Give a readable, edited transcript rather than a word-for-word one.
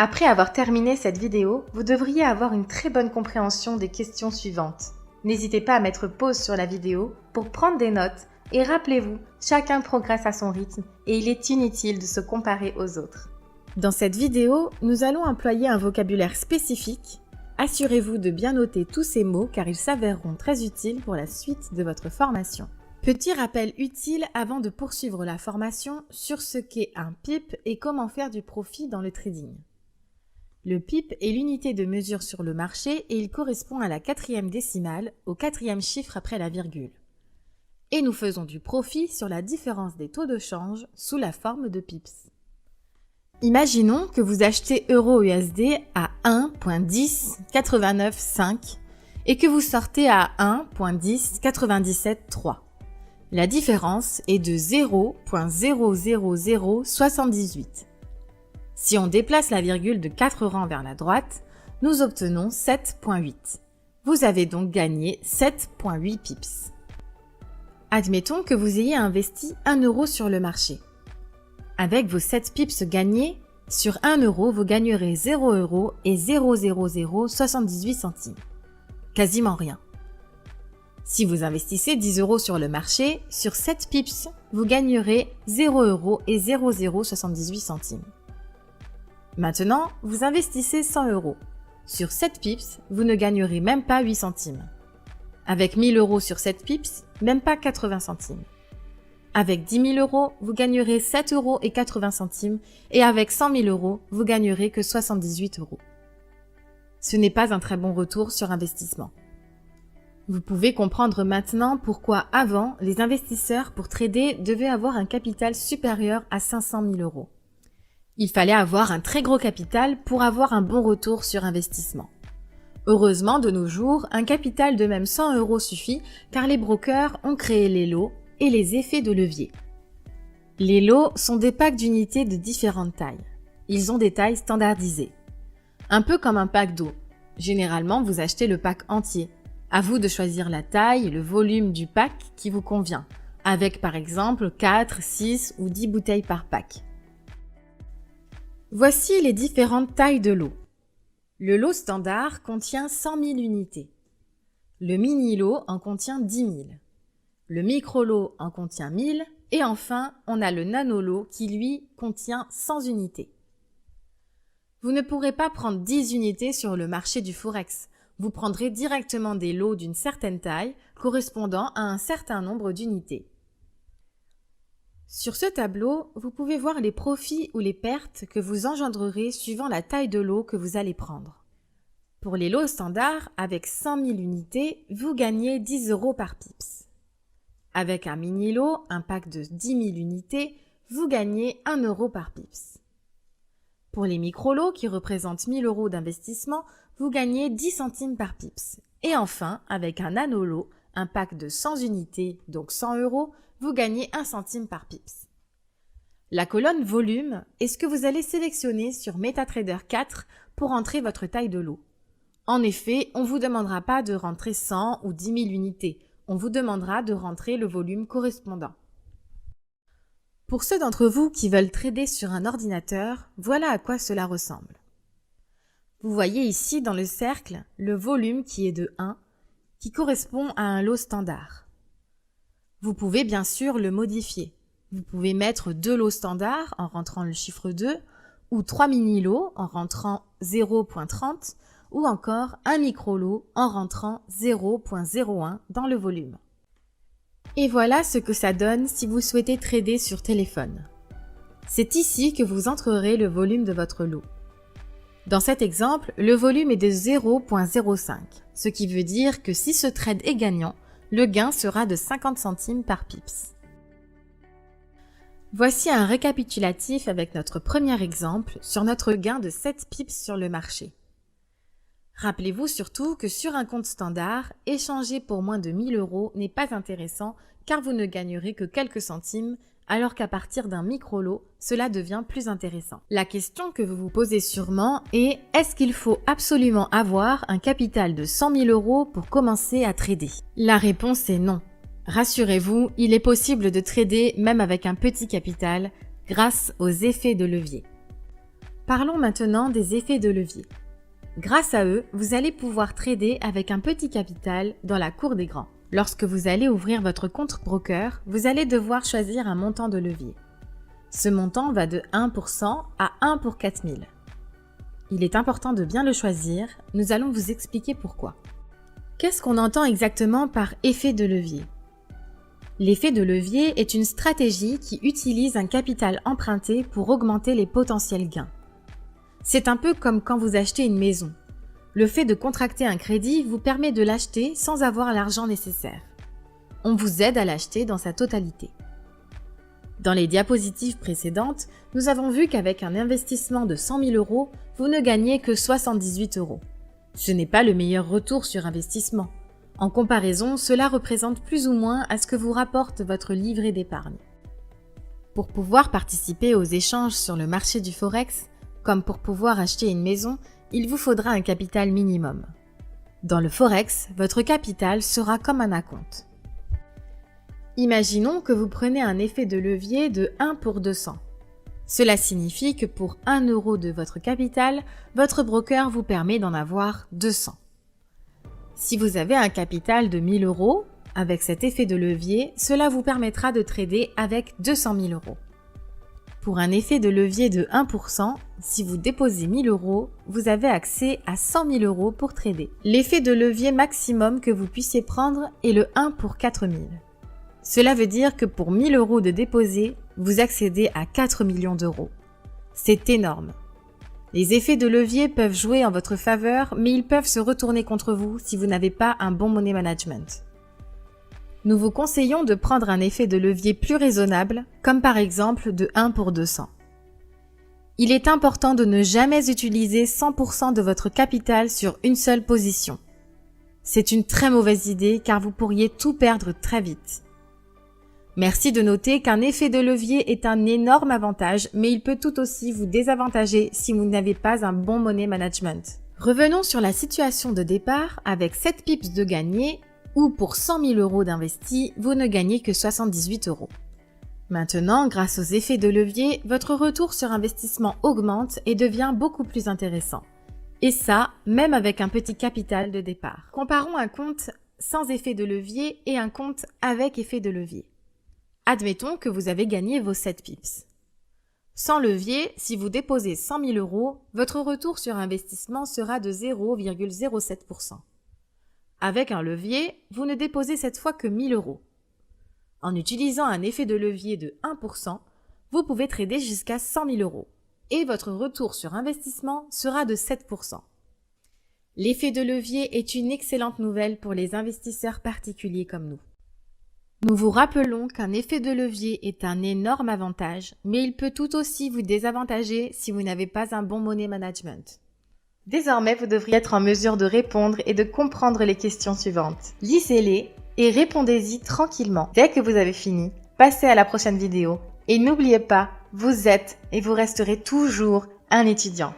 Après avoir terminé cette vidéo, vous devriez avoir une très bonne compréhension des questions suivantes. N'hésitez pas à mettre pause sur la vidéo pour prendre des notes et rappelez-vous, chacun progresse à son rythme et il est inutile de se comparer aux autres. Dans cette vidéo, nous allons employer un vocabulaire spécifique. Assurez-vous de bien noter tous ces mots car ils s'avéreront très utiles pour la suite de votre formation. Petit rappel utile avant de poursuivre la formation sur ce qu'est un PIP et comment faire du profit dans le trading. Le PIP est l'unité de mesure sur le marché et il correspond à la 4e décimale, au 4e chiffre après la virgule. Et nous faisons du profit sur la différence des taux de change sous la forme de pips. Imaginons que vous achetez euro-USD à 1.1089,5 et que vous sortez à 1.1097,3. La différence est de 0.00078. Si on déplace la virgule de 4 rangs vers la droite, nous obtenons 7.8. Vous avez donc gagné 7.8 pips. Admettons que vous ayez investi 1 euro sur le marché. Avec vos 7 pips gagnés, sur 1 euro, vous gagnerez 0 euros et 0,00078 centimes. Quasiment rien. Si vous investissez 10 euros sur le marché, sur 7 pips, vous gagnerez 0 euros et 0,078 centimes. Maintenant, vous investissez 100 euros. Sur 7 pips, vous ne gagnerez même pas 8 centimes. Avec 1000 euros sur 7 pips, même pas 80 centimes. Avec 10 000 euros, vous gagnerez 7 euros et 80 centimes et avec 100 000 euros, vous gagnerez que 78 euros. Ce n'est pas un très bon retour sur investissement. Vous pouvez comprendre maintenant pourquoi avant, les investisseurs pour trader devaient avoir un capital supérieur à 500 000 euros. Il fallait avoir un très gros capital pour avoir un bon retour sur investissement. Heureusement, de nos jours, un capital de même 100 euros suffit car les brokers ont créé les lots et les effets de levier. Les lots sont des packs d'unités de différentes tailles. Ils ont des tailles standardisées. Un peu comme un pack d'eau. Généralement, vous achetez le pack entier. À vous de choisir la taille et le volume du pack qui vous convient, avec par exemple 4, 6 ou 10 bouteilles par pack. Voici les différentes tailles de lot. Le lot standard contient 100 000 unités. Le mini-lot en contient 10 000. Le micro-lot en contient 1000. Et enfin, on a le nano-lot qui, lui, contient 100 unités. Vous ne pourrez pas prendre 10 unités sur le marché du Forex. Vous prendrez directement des lots d'une certaine taille correspondant à un certain nombre d'unités. Sur ce tableau, vous pouvez voir les profits ou les pertes que vous engendrerez suivant la taille de lot que vous allez prendre. Pour les lots standards, avec 100 000 unités, vous gagnez 10 euros par pips. Avec un mini-lot, un pack de 10 000 unités, vous gagnez 1 euro par pips. Pour les micro-lots qui représentent 1000 euros d'investissement, vous gagnez 10 centimes par pips. Et enfin, avec un nano-lot, un pack de 100 unités, donc 100 euros, vous gagnez 1 centime par pips. La colonne volume est ce que vous allez sélectionner sur MetaTrader 4 pour entrer votre taille de lot. En effet, on ne vous demandera pas de rentrer 100 ou 10 000 unités, on vous demandera de rentrer le volume correspondant. Pour ceux d'entre vous qui veulent trader sur un ordinateur, voilà à quoi cela ressemble. Vous voyez ici dans le cercle le volume qui est de 1, qui correspond à un lot standard. Vous pouvez bien sûr le modifier. Vous pouvez mettre 2 lots standards en rentrant le chiffre 2, ou 3 mini-lots en rentrant 0.30, ou encore un micro-lot en rentrant 0.01 dans le volume. Et voilà ce que ça donne si vous souhaitez trader sur téléphone. C'est ici que vous entrerez le volume de votre lot. Dans cet exemple, le volume est de 0.05, ce qui veut dire que si ce trade est gagnant, le gain sera de 50 centimes par pips. Voici un récapitulatif avec notre premier exemple sur notre gain de 7 pips sur le marché. Rappelez-vous surtout que sur un compte standard, échanger pour moins de 1000 euros n'est pas intéressant car vous ne gagnerez que quelques centimes, alors qu'à partir d'un micro-lot, cela devient plus intéressant. La question que vous vous posez sûrement est « Est-ce qu'il faut absolument avoir un capital de 100 000 euros pour commencer à trader ?» La réponse est non. Rassurez-vous, il est possible de trader même avec un petit capital grâce aux effets de levier. Parlons maintenant des effets de levier. Grâce à eux, vous allez pouvoir trader avec un petit capital dans la cour des grands. Lorsque vous allez ouvrir votre compte broker, vous allez devoir choisir un montant de levier. Ce montant va de 1% à 1 pour 4000. Il est important de bien le choisir, nous allons vous expliquer pourquoi. Qu'est-ce qu'on entend exactement par effet de levier ? L'effet de levier est une stratégie qui utilise un capital emprunté pour augmenter les potentiels gains. C'est un peu comme quand vous achetez une maison. Le fait de contracter un crédit vous permet de l'acheter sans avoir l'argent nécessaire. On vous aide à l'acheter dans sa totalité. Dans les diapositives précédentes, nous avons vu qu'avec un investissement de 100 000 €, vous ne gagnez que 78 €. Ce n'est pas le meilleur retour sur investissement. En comparaison, cela représente plus ou moins à ce que vous rapporte votre livret d'épargne. Pour pouvoir participer aux échanges sur le marché du Forex, comme pour pouvoir acheter une maison, il vous faudra un capital minimum. Dans le Forex, votre capital sera comme un acompte. Imaginons que vous prenez un effet de levier de 1 pour 200. Cela signifie que pour 1 € de votre capital, votre broker vous permet d'en avoir 200. Si vous avez un capital de 1000 €, avec cet effet de levier, cela vous permettra de trader avec 200 000 €. Pour un effet de levier de 1%, si vous déposez 1000 €, vous avez accès à 100 000 € pour trader. L'effet de levier maximum que vous puissiez prendre est le 1 pour 4000. Cela veut dire que pour 1000 € de déposé, vous accédez à 4 millions d'euros. C'est énorme. Les effets de levier peuvent jouer en votre faveur, mais ils peuvent se retourner contre vous si vous n'avez pas un bon money management. Nous vous conseillons de prendre un effet de levier plus raisonnable, comme par exemple de 1 pour 200. Il est important de ne jamais utiliser 100% de votre capital sur une seule position. C'est une très mauvaise idée car vous pourriez tout perdre très vite. Merci de noter qu'un effet de levier est un énorme avantage, mais il peut tout aussi vous désavantager si vous n'avez pas un bon money management. Revenons sur la situation de départ avec 7 pips de gagné, ou pour 100 000 € d'investis, vous ne gagnez que 78 €. Maintenant, grâce aux effets de levier, votre retour sur investissement augmente et devient beaucoup plus intéressant. Et ça, même avec un petit capital de départ. Comparons un compte sans effet de levier et un compte avec effet de levier. Admettons que vous avez gagné vos 7 pips. Sans levier, si vous déposez 100 000 €, votre retour sur investissement sera de 0,07%. Avec un levier, vous ne déposez cette fois que 1000 €. En utilisant un effet de levier de 1%, vous pouvez trader jusqu'à 100 000 € et votre retour sur investissement sera de 7%. L'effet de levier est une excellente nouvelle pour les investisseurs particuliers comme nous. Nous vous rappelons qu'un effet de levier est un énorme avantage, mais il peut tout aussi vous désavantager si vous n'avez pas un bon money management. Désormais, vous devriez être en mesure de répondre et de comprendre les questions suivantes. Lisez-les et répondez-y tranquillement. Dès que vous avez fini, passez à la prochaine vidéo et n'oubliez pas, vous êtes et vous resterez toujours un étudiant.